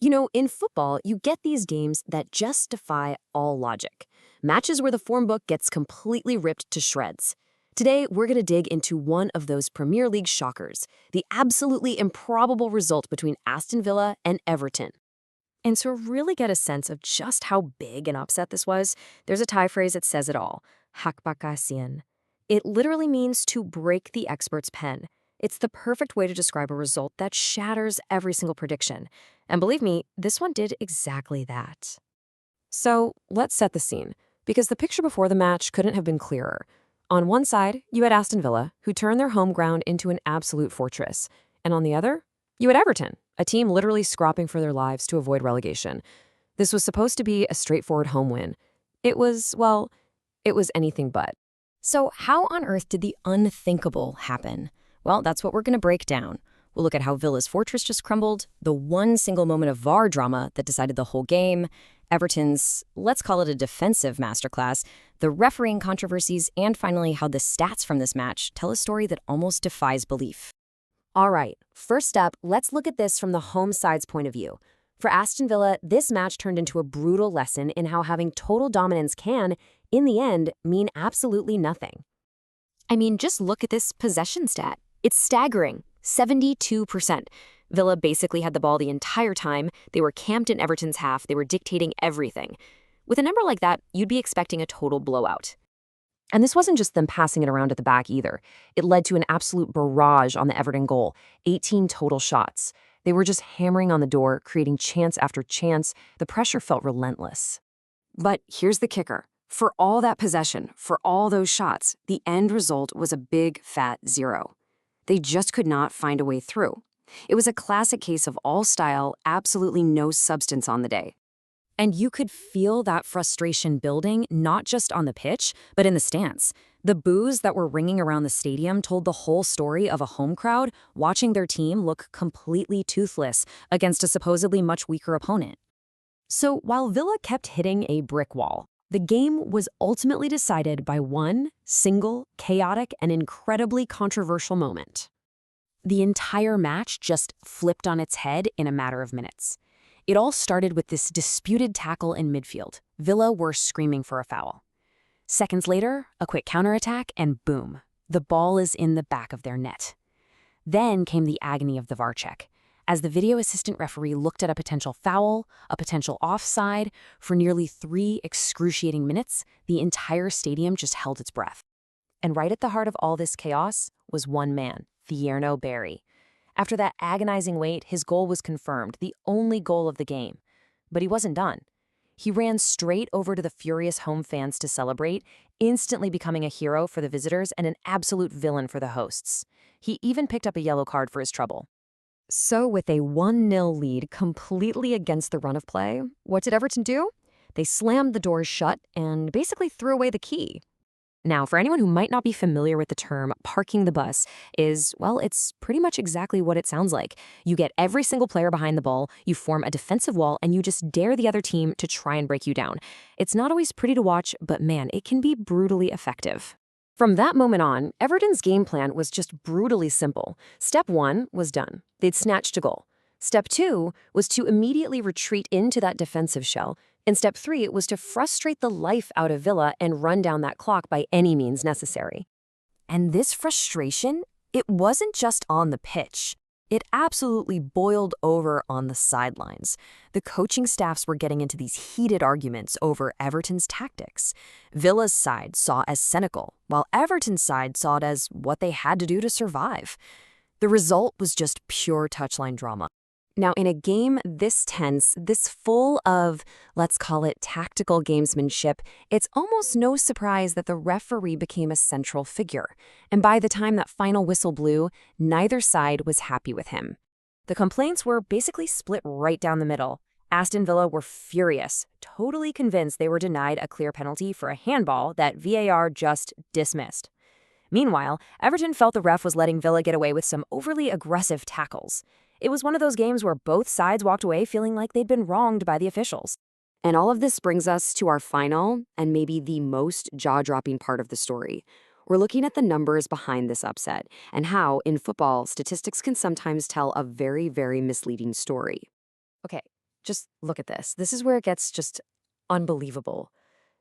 You know, in football, you get these games that just defy all logic. Matches where the form book gets completely ripped to shreds. Today, we're going to dig into one of those Premier League shockers, the absolutely improbable result between Aston Villa and Everton. And to really get a sense of just how big an upset this was, there's a Thai phrase that says it all, hakbakasian. It literally means to break the expert's pen. It's the perfect way to describe a result that shatters every single prediction. And believe me, this one did exactly that. So let's set the scene, because the picture before the match couldn't have been clearer. On one side, you had Aston Villa, who turned their home ground into an absolute fortress. And on the other, you had Everton, a team literally scrapping for their lives to avoid relegation. This was supposed to be a straightforward home win. It was anything but. So how on earth did the unthinkable happen? Well, that's what we're going to break down. We'll look at how Villa's fortress just crumbled, the one single moment of VAR drama that decided the whole game, Everton's, let's call it a defensive masterclass, the refereeing controversies, and finally how the stats from this match tell a story that almost defies belief. All right, first up, let's look at this from the home side's point of view. For Aston Villa, this match turned into a brutal lesson in how having total dominance can, in the end, mean absolutely nothing. I mean, just look at this possession stat. It's staggering, 72%. Villa basically had the ball the entire time. They were camped in Everton's half. They were dictating everything. With a number like that, you'd be expecting a total blowout. And this wasn't just them passing it around at the back either. It led to an absolute barrage on the Everton goal, 18 total shots. They were just hammering on the door, creating chance after chance. The pressure felt relentless. But here's the kicker. For all that possession, for all those shots, the end result was a big, fat 0. They just could not find a way through. It was a classic case of all style, absolutely no substance on the day. And you could feel that frustration building, not just on the pitch, but in the stands. The boos that were ringing around the stadium told the whole story of a home crowd watching their team look completely toothless against a supposedly much weaker opponent. So while Villa kept hitting a brick wall, the game was ultimately decided by one single, chaotic, and incredibly controversial moment. The entire match just flipped on its head in a matter of minutes. It all started with this disputed tackle in midfield. Villa were screaming for a foul. Seconds later, a quick counterattack, and boom, the ball is in the back of their net. Then came the agony of the VAR check, as the video assistant referee looked at a potential foul, a potential offside. For nearly 3 excruciating minutes, the entire stadium just held its breath. And right at the heart of all this chaos was one man, Thierno Barry. After that agonizing wait, his goal was confirmed, the only goal of the game. But he wasn't done. He ran straight over to the furious home fans to celebrate, instantly becoming a hero for the visitors and an absolute villain for the hosts. He even picked up a yellow card for his trouble. So with a 1-0 lead completely against the run of play, what did Everton do? They slammed the doors shut and basically threw away the key. Now, for anyone who might not be familiar with the term, parking the bus it's pretty much exactly what it sounds like. You get every single player behind the ball, you form a defensive wall, and you just dare the other team to try and break you down. It's not always pretty to watch, but man, it can be brutally effective. From that moment on, Everton's game plan was just brutally simple. Step 1 was done. They'd snatched a goal. Step 2 was to immediately retreat into that defensive shell. And step 3 was to frustrate the life out of Villa and run down that clock by any means necessary. And this frustration, it wasn't just on the pitch. It absolutely boiled over on the sidelines. The coaching staffs were getting into these heated arguments over Everton's tactics. Villa's side saw as cynical, while Everton's side saw it as what they had to do to survive. The result was just pure touchline drama. Now, in a game this tense, this full of, let's call it tactical gamesmanship, it's almost no surprise that the referee became a central figure. And by the time that final whistle blew, neither side was happy with him. The complaints were basically split right down the middle. Aston Villa were furious, totally convinced they were denied a clear penalty for a handball that VAR just dismissed. Meanwhile, Everton felt the ref was letting Villa get away with some overly aggressive tackles. It was one of those games where both sides walked away feeling like they'd been wronged by the officials. And all of this brings us to our final and maybe the most jaw-dropping part of the story. We're looking at the numbers behind this upset and how, in football, statistics can sometimes tell a very, very misleading story. Okay, Just look at this. This is where it gets just unbelievable.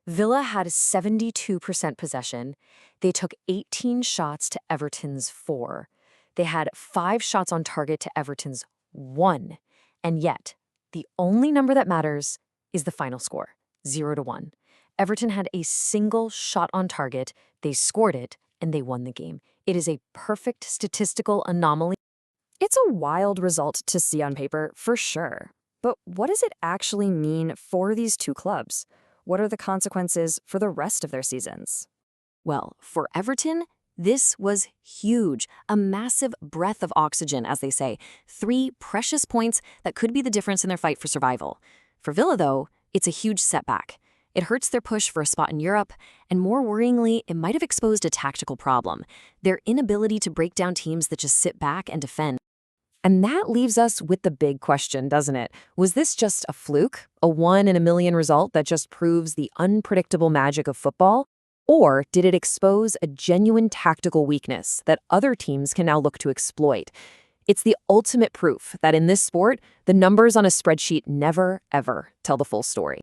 Villa had 72% possession. They took 18 shots to Everton's 4. They had 5 shots on target to Everton's 1. And yet, the only number that matters is the final score, 0-1. Everton had a single shot on target, they scored it, and they won the game. It is a perfect statistical anomaly. It's a wild result to see on paper, for sure. But what does it actually mean for these two clubs? What are the consequences for the rest of their seasons? Well, for Everton, this was huge. A massive breath of oxygen, as they say. 3 precious points that could be the difference in their fight for survival. For Villa, though, it's a huge setback. It hurts their push for a spot in Europe, and more worryingly, it might have exposed a tactical problem. Their inability to break down teams that just sit back and defend. And that leaves us with the big question, doesn't it? Was this just a fluke, a 1 in a million result that just proves the unpredictable magic of football? Or did it expose a genuine tactical weakness that other teams can now look to exploit? It's the ultimate proof that in this sport, the numbers on a spreadsheet never, ever tell the full story.